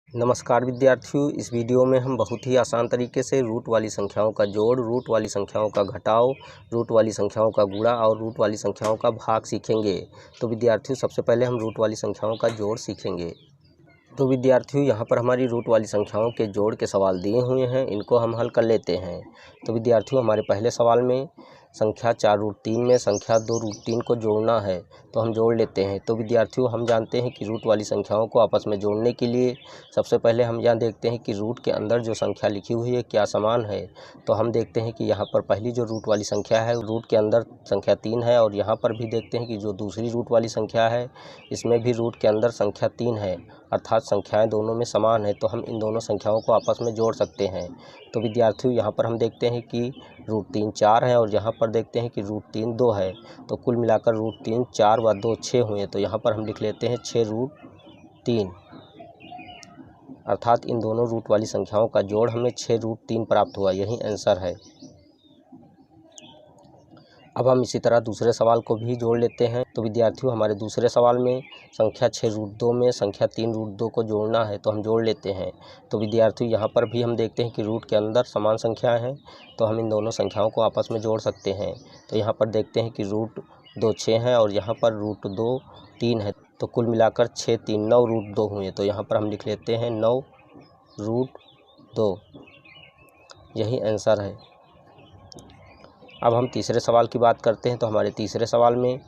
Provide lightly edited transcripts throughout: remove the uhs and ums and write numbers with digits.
नमस्कार विद्यार्थियों, इस वीडियो में हम बहुत ही आसान तरीके से रूट वाली संख्याओं का जोड़, रूट वाली संख्याओं का घटाव, रूट वाली संख्याओं का गुणा और रूट वाली संख्याओं का भाग सीखेंगे। तो विद्यार्थियों, सबसे पहले हम रूट वाली संख्याओं का जोड़ सीखेंगे। तो विद्यार्थियों, यहाँ पर हमारी रूट वाली संख्याओं के जोड़ के सवाल दिए हुए हैं, इनको हम हल कर लेते हैं। तो विद्यार्थियों, हमारे पहले सवाल में संख्या 4√3 में संख्या 2√3 को जोड़ना है, तो हम जोड़ लेते हैं। तो विद्यार्थियों, हम जानते हैं कि रूट वाली संख्याओं को आपस में जोड़ने के लिए सबसे पहले हम यहाँ देखते हैं कि रूट के अंदर जो संख्या लिखी हुई है क्या समान है। तो हम देखते हैं कि यहाँ पर पहली जो रूट वाली संख्या है, रूट के अंदर संख्या 3 है, और यहाँ पर भी देखते हैं कि जो दूसरी रूट वाली संख्या है, इसमें भी रूट के अंदर संख्या 3 है, अर्थात संख्याएं दोनों में समान है। तो हम इन दोनों संख्याओं को आपस में जोड़ सकते हैं। तो विद्यार्थियों, यहाँ पर हम देखते हैं कि √3 4 है, और यहाँ पर देखते हैं कि √3 2 है। तो कुल मिलाकर √3 4 व 2 6 हुए। तो यहाँ पर हम लिख लेते हैं 6√3, अर्थात इन दोनों रूट वाली संख्याओं का जोड़ हमें 6√3 प्राप्त हुआ। यही आंसर है। अब हम इसी तरह दूसरे सवाल को भी जोड़ लेते हैं। तो विद्यार्थियों, हमारे दूसरे सवाल में संख्या 6√2 में संख्या 3√2 को जोड़ना है, तो हम जोड़ लेते हैं। तो विद्यार्थियों, यहाँ पर भी हम देखते हैं कि रूट के अंदर समान संख्याएं हैं, तो हम इन दोनों संख्याओं को आपस में जोड़ सकते हैं। तो यहाँ पर देखते हैं कि √2 6 है, और यहाँ पर √2 3 है। तो कुल मिलाकर 6 3 9 √2 हुए। तो यहाँ पर हम लिख लेते हैं 9√2। यही आंसर है। अब हम तीसरे सवाल की बात करते हैं। तो हमारे तीसरे सवाल में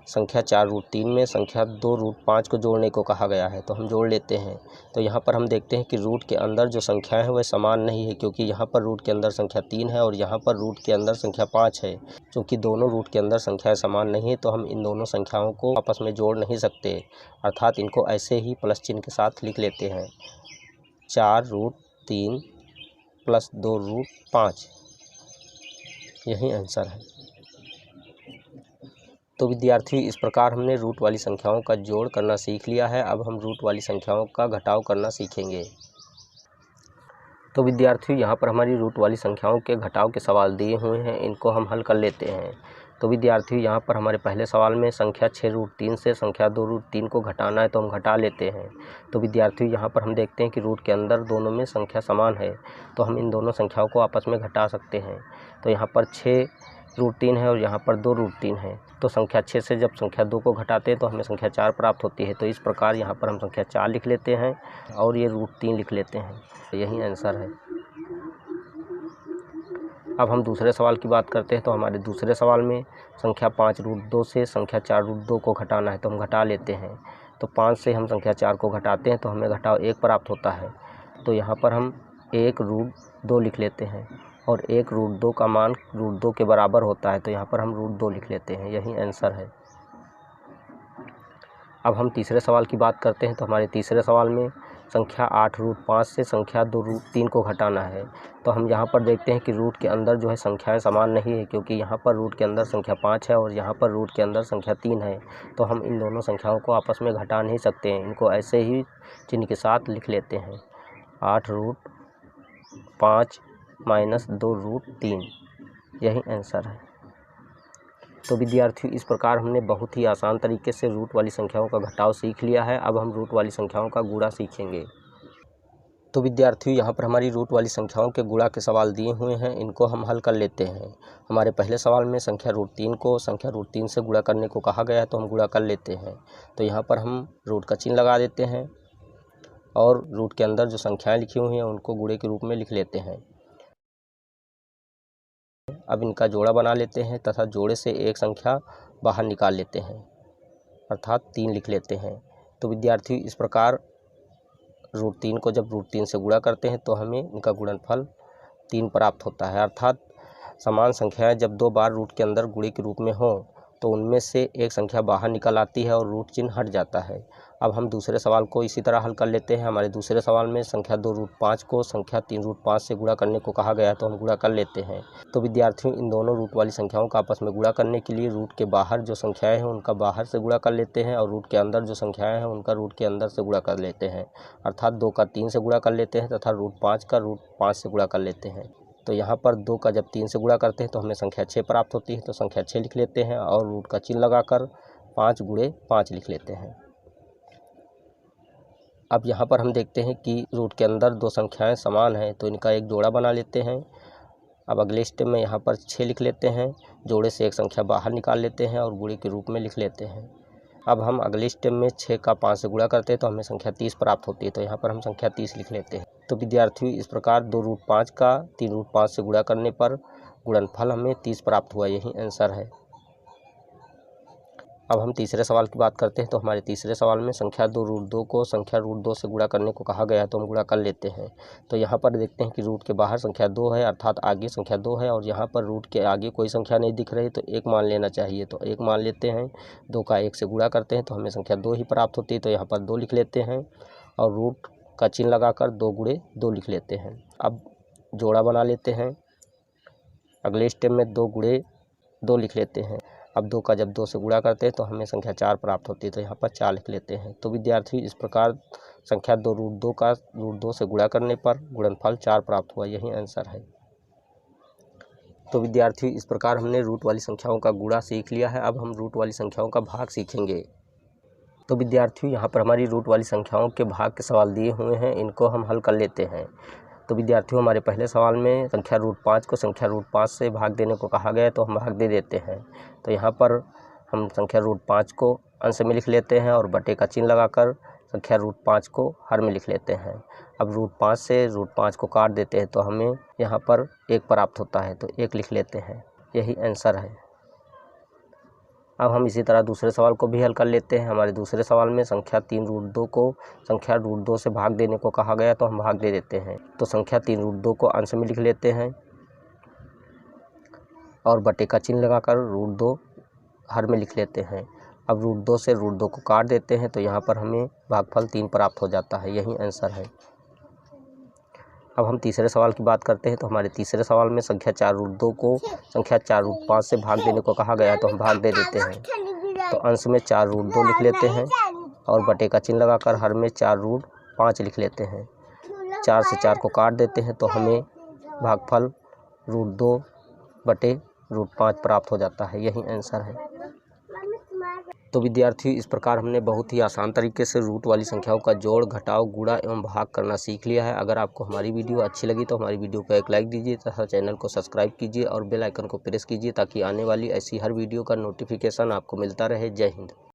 संख्या 4√3 में संख्या 2√5 को जोड़ने को कहा गया है, तो हम जोड़ लेते हैं। तो यहाँ पर हम देखते हैं कि रूट के अंदर जो संख्याएं हैं वह समान नहीं है, क्योंकि यहाँ पर रूट के अंदर संख्या 3 है और यहाँ पर रूट के अंदर संख्या 5 है। क्योंकि दोनों रूट के अंदर संख्याएं समान नहीं है, तो हम इन दोनों संख्याओं को आपस में जोड़ नहीं सकते, अर्थात इनको ऐसे ही प्लस चिन्ह के साथ लिख लेते हैं। 4√3 + 2√5, यही आंसर है। तो विद्यार्थियों, इस प्रकार हमने रूट वाली संख्याओं का जोड़ करना सीख लिया है। अब हम रूट वाली संख्याओं का घटाव करना सीखेंगे। तो विद्यार्थियों, यहाँ पर हमारी रूट वाली संख्याओं के घटाव के सवाल दिए हुए हैं, इनको हम हल कर लेते हैं। तो विद्यार्थियों, यहाँ पर हमारे पहले सवाल में संख्या 6√3 से संख्या 2√3 को घटाना है, तो हम घटा लेते हैं। तो विद्यार्थियों, यहाँ पर हम देखते हैं कि रूट के अंदर दोनों में संख्या समान है, तो हम इन दोनों संख्याओं को आपस में घटा सकते हैं। तो यहाँ पर 6√3 है और यहाँ पर 2√3 है। तो संख्या 6 से जब संख्या 2 को घटाते हैं तो हमें संख्या 4 प्राप्त होती है। तो इस प्रकार यहाँ पर हम संख्या 4 लिख लेते हैं और ये √3 लिख लेते हैं। यही आंसर है। अब हम दूसरे सवाल की बात करते हैं। तो हमारे दूसरे सवाल में संख्या 5√2 से संख्या 4√2 को घटाना है, तो हम घटा लेते हैं। तो 5 से हम संख्या 4 को घटाते हैं तो हमें घटाव 1 प्राप्त होता है। तो यहाँ पर हम 1√2 लिख लेते हैं, और 1√2 का मान √2 के बराबर होता है, तो यहाँ पर हम √2 लिख लेते हैं। यही आंसर है। अब हम तीसरे सवाल की बात करते हैं। तो हमारे तीसरे सवाल में संख्या 8√5 से संख्या 2√3 को घटाना है। तो हम यहाँ पर देखते हैं कि रूट के अंदर जो है संख्याएं समान नहीं है, क्योंकि यहाँ पर रूट के अंदर संख्या 5 है और यहाँ पर रूट के अंदर संख्या 3 है। तो हम इन दोनों संख्याओं को आपस में घटा नहीं सकते हैं, इनको ऐसे ही चिन्ह के साथ लिख लेते हैं। 8√5 - 2√3, यही आंसर है। तो विद्यार्थियों, इस प्रकार हमने बहुत ही आसान तरीके से रूट वाली संख्याओं का घटाव सीख लिया है। अब हम रूट वाली संख्याओं का गुणा सीखेंगे। तो विद्यार्थियों, यहाँ पर हमारी रूट वाली संख्याओं के गुणा के सवाल दिए हुए हैं, इनको हम हल कर लेते हैं। हमारे पहले सवाल में संख्या √3 को संख्या √3 से गुणा करने को कहा गया है, तो हम गुणा कर लेते हैं। तो यहाँ पर हम रूट का चिन्ह लगा देते हैं और रूट के अंदर जो संख्याएँ लिखी हुई हैं उनको गुणे के रूप में लिख लेते हैं। अब इनका जोड़ा बना लेते हैं तथा जोड़े से एक संख्या बाहर निकाल लेते हैं, अर्थात 3 लिख लेते हैं। तो विद्यार्थियों, इस प्रकार √3 को जब √3 से गुणा करते हैं तो हमें इनका गुणनफल 3 प्राप्त होता है, अर्थात समान संख्याएं जब 2 बार रूट के अंदर गुणे के रूप में हों तो उनमें से एक संख्या बाहर निकल आती है और रूट चिन्ह हट जाता है। अब हम दूसरे सवाल को इसी तरह हल कर लेते हैं। हमारे दूसरे सवाल में संख्या 2√5 को संख्या 3√5 से गुणा करने को कहा गया है, तो हम गुणा कर लेते हैं। तो विद्यार्थियों, इन दोनों रूट वाली संख्याओं का आपस में गुणा करने के लिए रूट के बाहर जो संख्याएं हैं उनका बाहर से गुणा कर लेते हैं, और रूट के अंदर जो संख्याएं हैं उनका रूट के अंदर से गुणा कर लेते हैं, अर्थात 2 का 3 से गुणा कर लेते हैं तथा √5 का √5 से गुणा कर लेते हैं। तो यहाँ पर 2 का जब 3 से गुणा करते हैं तो हमें संख्या 6 प्राप्त होती है, तो संख्या 6 लिख लेते हैं और रूट का चिन्ह लगाकर 5 × 5 लिख लेते हैं। अब यहाँ पर हम देखते हैं कि रूट के अंदर दो संख्याएं समान हैं, तो इनका एक जोड़ा बना लेते हैं। अब अगले स्टेप में यहाँ पर 6 लिख लेते हैं, जोड़े से एक संख्या बाहर निकाल लेते हैं और गुणे के रूप में लिख लेते हैं। अब हम अगले स्टेप में 6 का 5 से गुणा करते हैं तो हमें संख्या 30 प्राप्त होती है, तो यहाँ पर हम संख्या 30 लिख लेते हैं। तो विद्यार्थियों, इस प्रकार 2√5 का 3√5 से गुणा करने पर गुणनफल हमें 30 प्राप्त हुआ, यही आंसर है। अब हम तीसरे सवाल की बात करते हैं, तो हमारे तीसरे सवाल में संख्या 2√2 को संख्या √2 से गुणा करने को कहा गया है, तो हम गुणा कर लेते हैं। तो यहाँ पर देखते हैं कि रूट के बाहर संख्या 2 है, अर्थात आगे संख्या 2 है, और यहाँ पर रूट के आगे कोई संख्या नहीं दिख रही, तो 1 मान लेना चाहिए। तो 1 मान लेते हैं। 2 का 1 से गुणा करते हैं तो हमें संख्या 2 ही प्राप्त होती है, तो यहाँ पर 2 लिख लेते हैं और रूट का चिन्ह लगाकर 2 गुणे 2 लिख लेते हैं। अब जोड़ा बना लेते हैं। अगले स्टेप में 2 गुणे 2 लिख लेते हैं। अब 2 का जब 2 से गुणा करते हैं तो हमें संख्या 4 प्राप्त होती है, तो यहाँ पर 4 लिख लेते हैं। तो विद्यार्थी, इस प्रकार संख्या 2√2 का √2 से गुणा करने पर गुणनफल 4 प्राप्त हुआ, यही आंसर है। तो विद्यार्थी, इस प्रकार हमने रूट वाली संख्याओं का गुणा सीख लिया है। अब हम रूट वाली संख्याओं का भाग सीखेंगे। तो विद्यार्थियों, यहाँ पर हमारी रूट वाली संख्याओं के भाग के सवाल दिए हुए हैं, इनको हम हल कर लेते हैं। तो विद्यार्थियों, हमारे पहले सवाल में संख्या √5 को संख्या √5 से भाग देने को कहा गया है, तो हम भाग दे देते हैं। तो यहाँ पर हम संख्या √5 को अंश में लिख लेते हैं और बटे का चिन्ह लगाकर संख्या √5 को हर में लिख लेते हैं। अब √5 से √5 को काट देते हैं तो हमें यहाँ पर 1 प्राप्त होता है, तो 1 लिख लेते हैं, यही आंसर है। अब हम इसी तरह दूसरे सवाल को भी हल कर लेते हैं। हमारे दूसरे सवाल में संख्या 3√2 को संख्या √2 से भाग देने को कहा गया, तो हम भाग दे देते हैं। तो संख्या 3√2 को अंश में लिख लेते हैं और बटे का चिन्ह लगाकर √2 हर में लिख लेते हैं। अब √2 से √2 को काट देते हैं तो यहाँ पर हमें भागफल 3 प्राप्त हो जाता है, यही आंसर है। अब हम तीसरे सवाल की बात करते हैं। तो हमारे तीसरे सवाल में संख्या 4√2 को संख्या 4√5 से भाग देने को कहा गया है, तो हम भाग दे देते हैं। तो अंश में 4√2 लिख लेते हैं और बटे का चिन्ह लगाकर हर में 4√5 लिख लेते हैं। 4 से 4 को काट देते हैं तो हमें भागफल √2 बटे √5 प्राप्त हो जाता है, यही आंसर है। तो विद्यार्थियों, इस प्रकार हमने बहुत ही आसान तरीके से रूट वाली संख्याओं का जोड़, घटाव, गुणा एवं भाग करना सीख लिया है। अगर आपको हमारी वीडियो अच्छी लगी तो हमारी वीडियो को एक लाइक दीजिए तथा चैनल को सब्सक्राइब कीजिए और बेल आइकन को प्रेस कीजिए ताकि आने वाली ऐसी हर वीडियो का नोटिफिकेशन आपको मिलता रहे। जय हिंद।